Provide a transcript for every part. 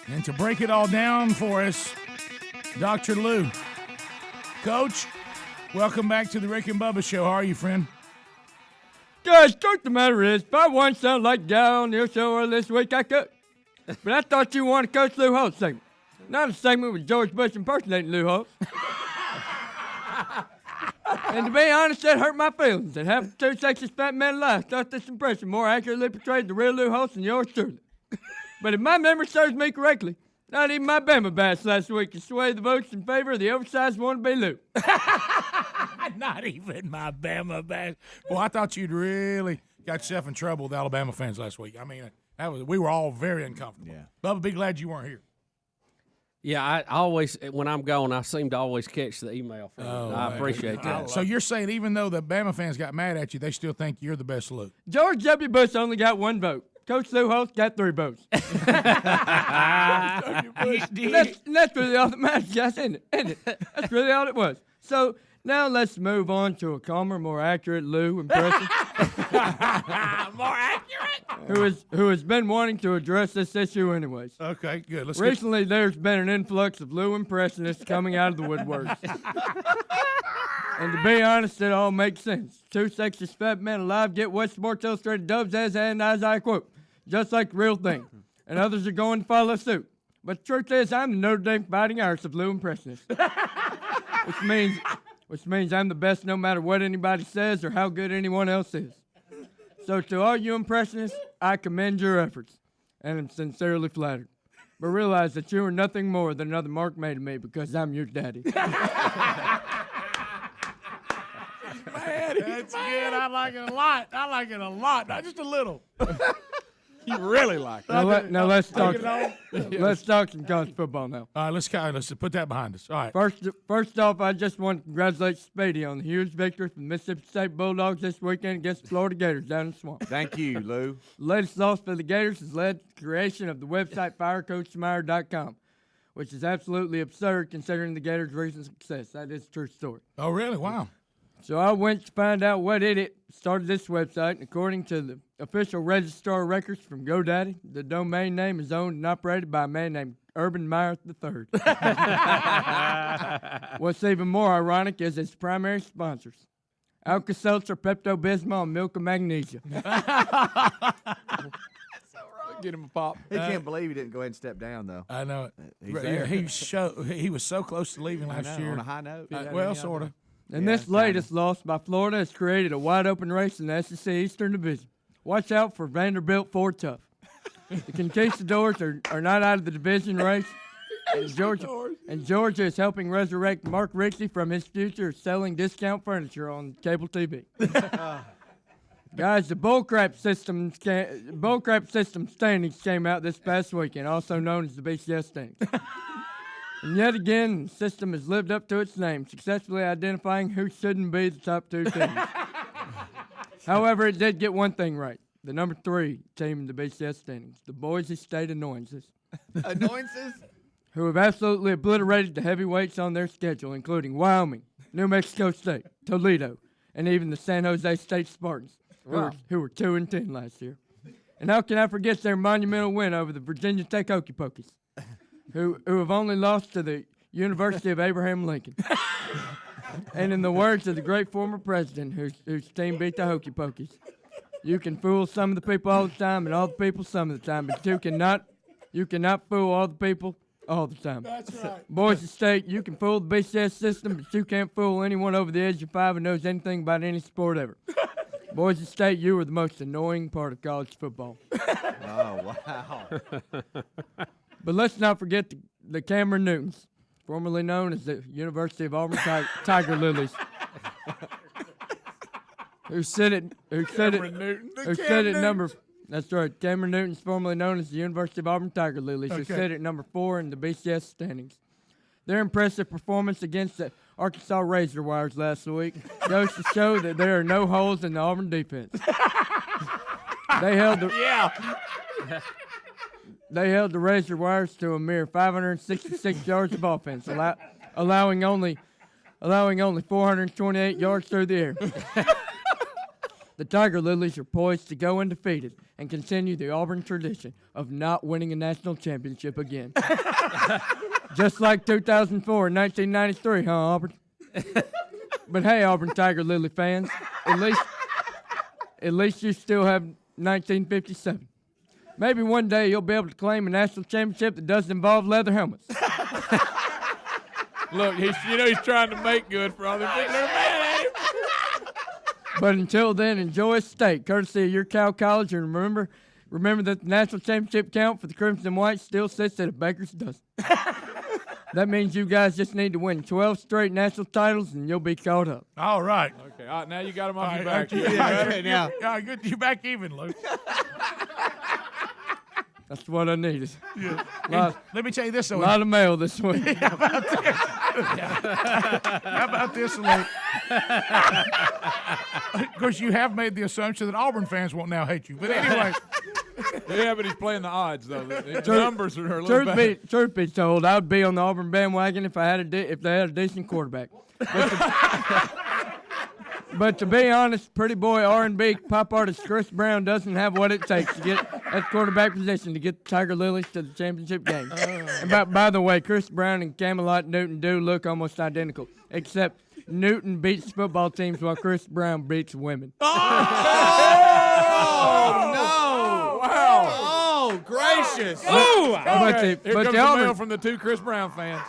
And to break it all down for us, Dr. Lou. Coach, welcome back to the Rick and Bubba Show. How are you, friend? Guys, truth the matter is, if I want to sound like a guy on your show earlier this week, I could. But I thought you wanted Coach Lou Holtz segment. Not a segment with George Bush impersonating Lou Holtz. And to be honest, that hurt my feelings. That half the two sexiest fat men alive thought this impression more accurately portrayed the real Lou Holtz than yours truly. But if my memory serves me correctly, not even my Bama bash last week could sway the votes in favor of the oversized wannabe Lou. Not even my Bama bash. Well, I thought you'd really got yourself in trouble with Alabama fans last week. I mean, we were all very uncomfortable. Yeah. Bubba, be glad you weren't here. Yeah, I always, when I'm gone, I seem to always catch the email from you. I appreciate that. So you're saying even though the Bama fans got mad at you, they still think you're the best Lou? George W. Bush only got one vote. Coach Lou Holtz got 3 votes. That's really all that matters, guys, isn't it? That's really all it was. So now let's move on to a calmer, more accurate Lou impression. More accurate? Who has been wanting to address this issue anyways. Okay, good. Recently, there's been an influx of Lou impressionists coming out of the woodworks. And to be honest, it all makes sense. 2 sexiest fat men alive get what Sports Illustrated dubs as, and as I quote, just like the real thing. And others are going to follow suit. But the truth is, I'm the Notre Dame Fighting Irish of Lou impressionists. which means I'm the best no matter what anybody says or how good anyone else is. So to all you impressionists, I commend your efforts, and am sincerely flattered. But realize that you are nothing more than another mark made of me because I'm your daddy. That's good. I like it a lot. Not just a little. You really like it. Now let's talk. Let's talk some college football now. All right, let's put that behind us. All right. First off, I just want to congratulate Spady on the huge victory for the Mississippi State Bulldogs this weekend against the Florida Gators down in the swamp. Thank you, Lou. The latest loss for the Gators has led to the creation of the website firecoachmeyer.com, which is absolutely absurd considering the Gators' recent success. That is a true story. Oh, really? Wow. So I went to find out what idiot started this website, and according to the official registrar records from GoDaddy, the domain name is owned and operated by a man named Urban Meyer III. What's even more ironic is its primary sponsors: Alka-Seltzer, Pepto-Bismol, and Milk of Magnesia. Get him a pop. He can't believe he didn't go ahead and step down, though. I know it. He's there. He was so close to leaving last year. On a high note. Well, sort of. And this latest loss by Florida has created a wide-open race in the SEC Eastern Division. Watch out for Vanderbilt Fort Tough. The Conquistadors are not out of the division race. And Georgia is helping resurrect Mark Rixey from his future of selling discount furniture on cable TV. Guys, the bullcrap system standings came out this past weekend, also known as the BCS standings. And yet again, the system has lived up to its name, successfully identifying who shouldn't be the top 2 teams. However, it did get one thing right. The number 3 team in the BCS standings, the Boise State Annoyances. Annoyances? Who have absolutely obliterated the heavyweights on their schedule, including Wyoming, New Mexico State, Toledo, and even the San Jose State Spartans, who were 2-10 last year. And how can I forget their monumental win over the Virginia Tech Hokie Pokies, who have only lost to the University of Abraham Lincoln. And in the words of the great former president whose team beat the Hokie Pokies, you can fool some of the people all the time and all the people some of the time, but you cannot fool all the people all the time. That's right. Boise State, you can fool the BCS system, but you can't fool anyone over the age of 5 who knows anything about any sport ever. Boise State, you were the most annoying part of college football. Oh, wow. But let's not forget the Cameron Newtons, formerly known as the University of Auburn Tiger Lilies, who sit at number. That's right, Cameron Newton's formerly known as the University of Auburn Tiger Lilies, who sit at number 4 in the BCS standings. Their impressive performance against the Arkansas Razor Wires last week goes to show that there are no holes in the Auburn defense. They held the Razor Wires to a mere 566 yards of offense, allowing only 428 yards through the air. The Tiger Lilies are poised to go undefeated and continue the Auburn tradition of not winning a national championship again. Just like 2004 and 1993, huh, Auburn? But hey, Auburn Tiger Lily fans, at least you still have 1957. Maybe one day you'll be able to claim a national championship that doesn't involve leather helmets. Look, he's trying to make good for other people. They're mad at him. But until then, enjoy a steak, courtesy of your Cal College, and remember that the national championship count for the Crimson and White still sits at a baker's dozen. That means you guys just need to win 12 straight national titles, and you'll be caught up. All right. Okay, all right, now you got him off your back. Yeah, good. You back even, Luke. That's what I needed. Let me tell you this, A though. lot of mail this week. How about this, Luke? Of course, you have made the assumption that Auburn fans won't now hate you. But anyway. Yeah, but he's playing the odds, though. The numbers are a little bad. Truth be told, I would be on the Auburn bandwagon if they had a decent quarterback. But to be honest, pretty boy R&B pop artist Chris Brown doesn't have what it takes to get at quarterback position to get the Tiger Lilies to the championship game. And by the way, Chris Brown and Camelot Newton do look almost identical, except Newton beats football teams while Chris Brown beats women. Oh, no. Wow. Oh, gracious. Ooh, But okay. the- Here but comes the the Auburn- mail from the two Chris Brown fans.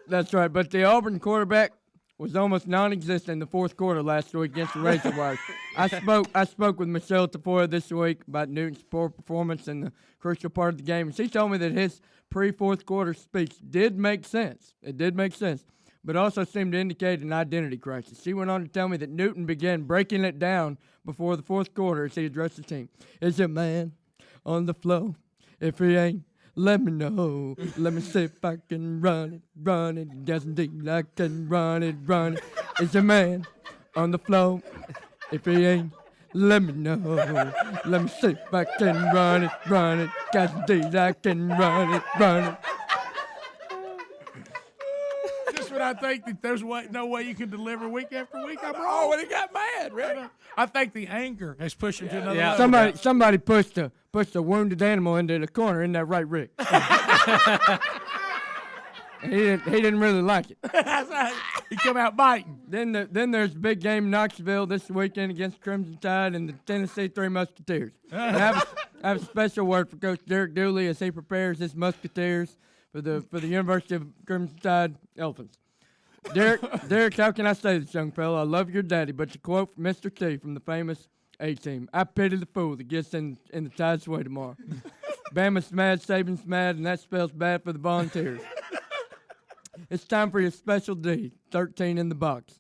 That's right, but the Auburn quarterback was almost non-existent in the fourth quarter last week against the Razor Wires. I spoke with Michelle Tafoya this week about Newton's poor performance in the crucial part of the game, and she told me that his pre-fourth quarter speech did make sense. It did make sense, but also seemed to indicate an identity crisis. She went on to tell me that Newton began breaking it down before the fourth quarter as he addressed the team. Is a man on the floor? If he ain't, let me know. Let me see if I can run it. Yes, indeed, I can run it. Is a man on the floor? If he ain't, let me know. Let me see if I can run it. Yes, indeed, I can run it. Just when I think that there's no way you can deliver week after week, I'm Oh, wrong. when he got mad, really? I think the anger has pushed him to another Yeah. level. Somebody pushed a wounded animal into the corner. Isn't that right, Rick? And he didn't really like it. That's right. He come out biting. Then there's a big game in Knoxville this weekend against Crimson Tide and the Tennessee Three Musketeers. And I have a special word for Coach Derek Dooley as he prepares his Musketeers for the University of Crimson Tide Elephants. Derek, how can I say this, young fella? I love your daddy, but to quote from Mr. T from the famous A-Team, I pity the fool that gets in the Tide's way tomorrow. Bama's mad, Saban's mad, and that spells bad for the Volunteers. It's time for your special D, 13 in the box.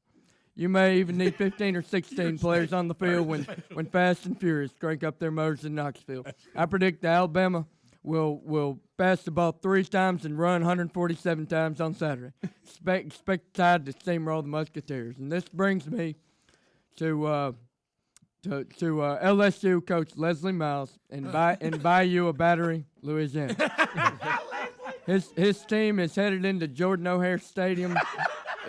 You may even need 15 or 16 players on the field when Fast and Furious crank up their motors in Knoxville. I predict that Alabama will pass the ball 3 times and run 147 times on Saturday. Expect the Tide to steamroll the Musketeers. And this brings me to LSU coach Leslie Miles in Bayou Battery, Louisiana. His team is headed into Jordan O'Hare Stadium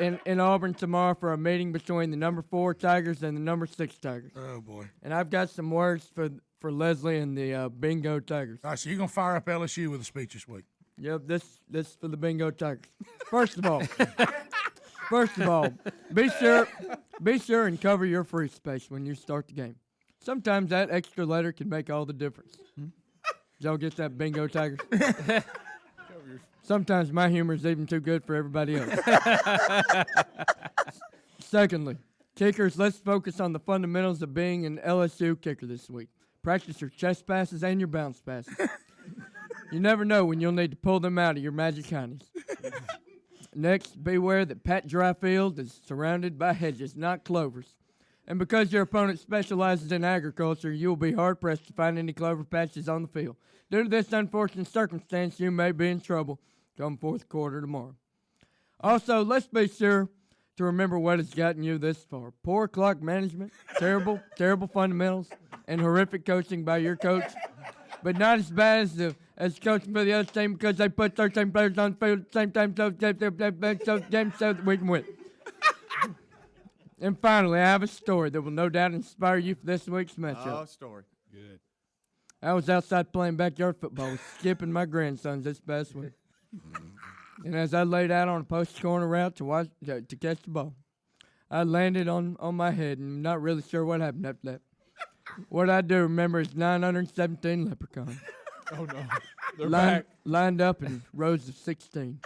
in Auburn tomorrow for a meeting between the number 4 Tigers and the number 6 Tigers. Oh, boy. And I've got some words for Leslie and the Bingo Tigers. All right, so you're going to fire up LSU with a speech this week. Yep, this for the Bingo Tigers. First of all, be sure and cover your free space when you start the game. Sometimes that extra letter can make all the difference. Did y'all get that, Bingo Tigers? Sometimes my humor is even too good for everybody else. Secondly, kickers, let's focus on the fundamentals of being an LSU kicker this week. Practice your chest passes and your bounce passes. You never know when you'll need to pull them out of your magic honeys. Next, beware that Pat Dryfield is surrounded by hedges, not clovers. And because your opponent specializes in agriculture, you will be hard-pressed to find any clover patches on the field. Due to this unfortunate circumstance, you may be in trouble come fourth quarter tomorrow. Also, let's be sure to remember what has gotten you this far. Poor clock management, terrible fundamentals, and horrific coaching by your coach. But not as bad as coaching for the other team because they put 13 players on the field at the same time so that we can win. And finally, I have a story that will no doubt inspire you for this week's matchup. Oh, story. Good. I was outside playing backyard football, skipping my grandsons this past week. And as I laid out on a post corner route to catch the ball, I landed on my head and I'm not really sure what happened after that. What I do remember is 917 leprechauns. Oh, no. They're back. Lined up in rows of 16.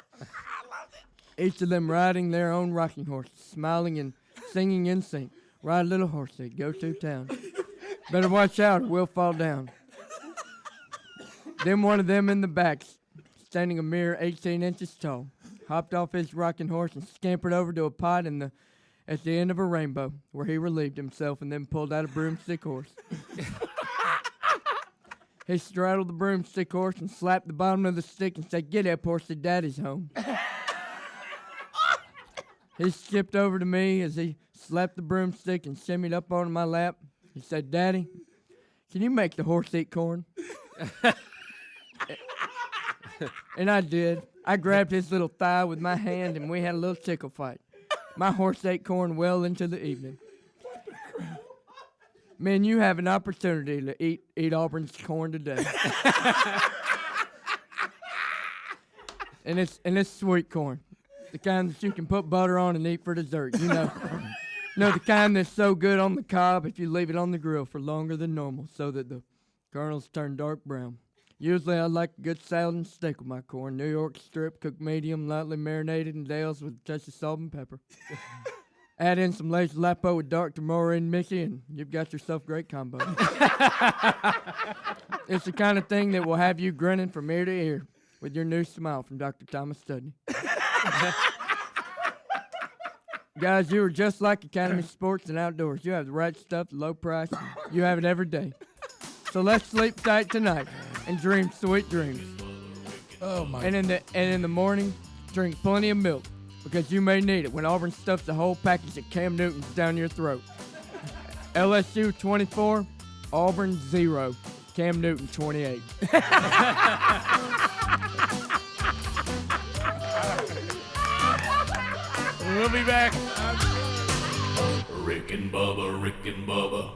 Each of them riding their own rocking horses, smiling and singing in sync. Ride, little horsey, go to town. Better watch out or we'll fall down. Then one of them in the back, standing a mere 18 inches tall, hopped off his rocking horse and scampered over to a pot at the end of a rainbow, where he relieved himself and then pulled out a broomstick horse. He straddled the broomstick horse and slapped the bottom of the stick and said, "Get up, horsey, daddy's home." He skipped over to me as he slapped the broomstick and shimmied up onto my lap. He said, "Daddy, can you make the horse eat corn?" And I did. I grabbed his little thigh with my hand and we had a little tickle fight. My horse ate corn well into the evening. Man, you have an opportunity to eat Auburn's corn today. and it's sweet corn. The kind that you can put butter on and eat for dessert, you know. The kind that's so good on the cob if you leave it on the grill for longer than normal so that the kernels turn dark brown. Usually I like a good salad and steak with my corn. New York strip, cooked medium, lightly marinated in Dale's with a touch of salt and pepper. Add in some Lazy Lapo with Dr. Maureen Mickey, and you've got yourself a great combo. It's the kind of thing that will have you grinning from ear to ear with your new smile from Dr. Thomas Studney. Guys, you are just like Academy Sports and Outdoors. You have the right stuff at low price. You have it every day. So let's sleep tight tonight and dream sweet dreams. Oh, my. And in the morning, drink plenty of milk because you may need it when Auburn stuffs a whole package of Cam Newtons down your throat. LSU 24, Auburn 0, Cam Newton 28. We'll be back. Rick and Bubba, Rick and Bubba.